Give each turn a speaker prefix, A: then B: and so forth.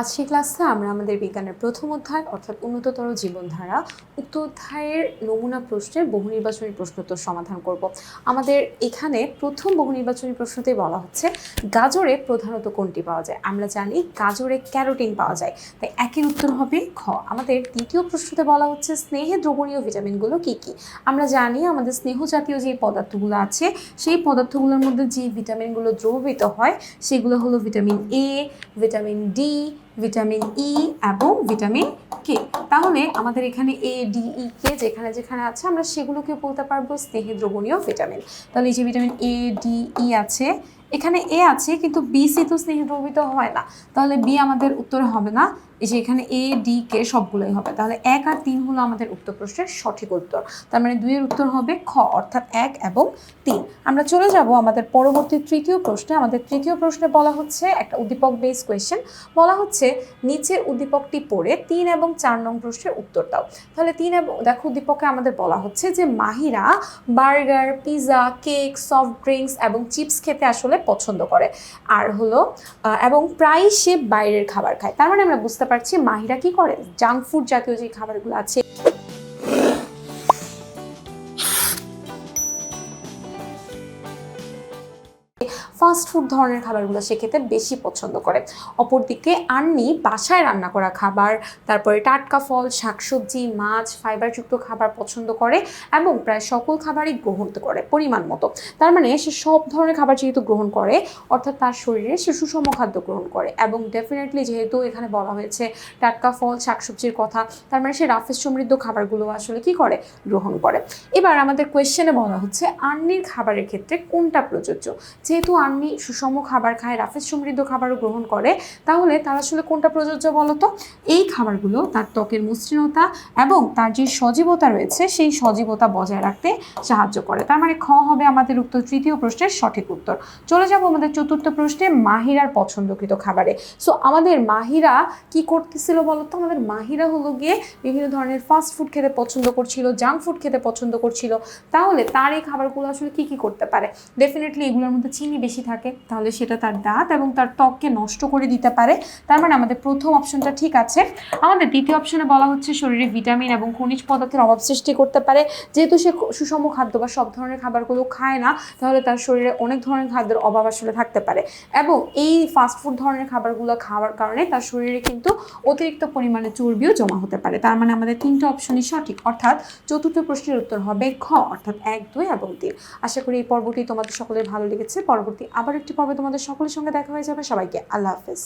A: আজকের ক্লাসে আমরা আমাদের বিজ্ঞানের প্রথম অধ্যায় অর্থাৎ উন্নততর জীবনধারা উক্ত অধ্যায়ের নমুনা প্রশ্নের বহু নির্বাচনী প্রশ্নোত্তর সমাধান করব। আমাদের এখানে প্রথম বহু নির্বাচনী প্রশ্নতে বলা হচ্ছে গাজরে প্রধানত কোনটি পাওয়া যায়। আমরা জানি গাজরে ক্যারোটিন পাওয়া যায়, তাই একের উত্তর হবে খ। আমাদের দ্বিতীয় প্রশ্নতে বলা হচ্ছে স্নেহে দ্রবণীয় ভিটামিনগুলো কি কি। আমরা জানি আমাদের স্নেহ জাতীয় যে পদার্থগুলো আছে সেই পদার্থগুলোর মধ্যে যে ভিটামিনগুলো দ্রবীভূত হয় সেগুলো হলো vitamin A, vitamin D, vitamin E এবং ভিটামিন কে। তাহলে আমাদের এখানে এ ডি ই কে যেখানে যেখানে আছে আমরা সেগুলোকে বলতে পারবো স্নেহে দ্রবণীয় ভিটামিন। তাহলে এই যে ভিটামিন এ ডি ই আছে, এখানে এ আছে কিন্তু বি সি তো স্নেহে দ্রবীভূত হয় না, তাহলে বি আমাদের উত্তরে হবে না। এই যে এখানে এ ডি কে সবগুলোই হবে, তাহলে 1 আর 3 হলো আমাদের উত্তর প্রশ্নের সঠিক উত্তর। তার মানে 2 এর উত্তর হবে খ অর্থাৎ 1 এবং 3। আমরা চলে যাব আমাদের পরবর্তী তৃতীয় প্রশ্নে। আমাদের তৃতীয় প্রশ্নে বলা হচ্ছে একটা উদ্দীপক বেস কোয়েশ্চেন। বলা হচ্ছে নিচের উদ্দীপকটি পড়ে 3 এবং 4 নং প্রশ্নের উত্তর দাও। তাহলে 3 এবং দেখো উদ্দীপকে আমাদের বলা হচ্ছে যে Mahira burger, pizza, cake, soft drinks এবং চিপস খেতে আসলে পছন্দ করে আর হলো এবং প্রায় সে বাইরের খাবার খায়। তার মানে আমরা বুঝতে পারছি মাহিরা কি করে, জাঙ্ক ফুড জাতীয় যে খাবারগুলো আছে ফাস্ট ফুড ধরনের খাবারগুলো সে খেতে বেশি পছন্দ করে। অপরদিকে আন্নি বাসায় রান্না করা খাবার, তারপরে টাটকা ফল, শাকসবজি, মাছ, ফাইবারযুক্ত খাবার পছন্দ করে এবং প্রায় সকল খাবারই গ্রহণ করে পরিমাণ মতো। তার মানে সে সব ধরনের খাবার যেহেতু গ্রহণ করে অর্থাৎ তার শরীরে সে সুষম খাদ্য গ্রহণ করে এবং ডেফিনেটলি যেহেতু এখানে বলা হয়েছে টাটকা ফল শাকসবজির কথা, তার মানে সে রাফেজ সমৃদ্ধ খাবারগুলো আসলে কি করে, গ্রহণ করে। এবার আমাদের কোয়েশ্চেনে বলা হচ্ছে আন্নির খাবারের ক্ষেত্রে কোনটা প্রযোজ্য। যেহেতু আন্নি সুষম খাবার খায়, রাফেজ সমৃদ্ধ খাবারও গ্রহণ করে, তাহলে তার আসলে কোনটা প্রযোজ্য বলতো। এই খাবারগুলো তার ত্বকের মসৃণতা এবং তার যে সজীবতা রয়েছে সেই সজীবতা বজায় রাখতে সাহায্য করে। তার মানে খ হবে আমাদের উক্ত তৃতীয় প্রশ্নের সঠিক উত্তর। চলে যাব আমাদের চতুর্থ প্রশ্নে মাহিরার পছন্দকৃত খাবারে। সো আমাদের মাহিরা কি করতেছিল বলতো, আমাদের মাহিরা হলো গিয়ে বিভিন্ন ধরনের ফাস্ট ফুড খেতে পছন্দ করছিল, জাঙ্ক ফুড খেতে পছন্দ করছিল। তাহলে তার এই খাবারগুলো আসলে কি কি করতে পারে, ডেফিনেটলি এগুলোর মধ্যে চিনি বেশি থাকে, তাহলে সেটা তার দাঁত এবং তার ত্বককে নষ্ট করে দিতে পারে। তার মানে আমাদের প্রথম অপশনটা ঠিক আছে। আমাদের দ্বিতীয় অপশনে বলা হচ্ছে শরীরে ভিটামিন এবং খনিজ পদার্থের অভাব সৃষ্টি করতে পারে। যেহেতু সে সুষম খাদ্য বা সব ধরনের খাবারগুলো খায় না, তাহলে তার শরীরে অনেক ধরনের খাদ্যের অভাব আসলে থাকতে পারে এবং এই ফাস্টফুড ধরনের খাবারগুলো খাওয়ার কারণে তার শরীরে কিন্তু অতিরিক্ত পরিমাণে চর্বিও জমা হতে পারে। তার মানে আমাদের 3টা অপশনই সঠিক, অর্থাৎ চতুর্থ প্রশ্নের উত্তর হবে খ অর্থাৎ 1, 2 এবং 3। আশা করি এই পর্বটি তোমাদের সকলের ভালো লেগেছে। পরবর্তী আবার একটি পর্বে তোমাদের সকলের সঙ্গে দেখা হয়ে যাবে। সবাইকে আল্লাহ হাফেজ।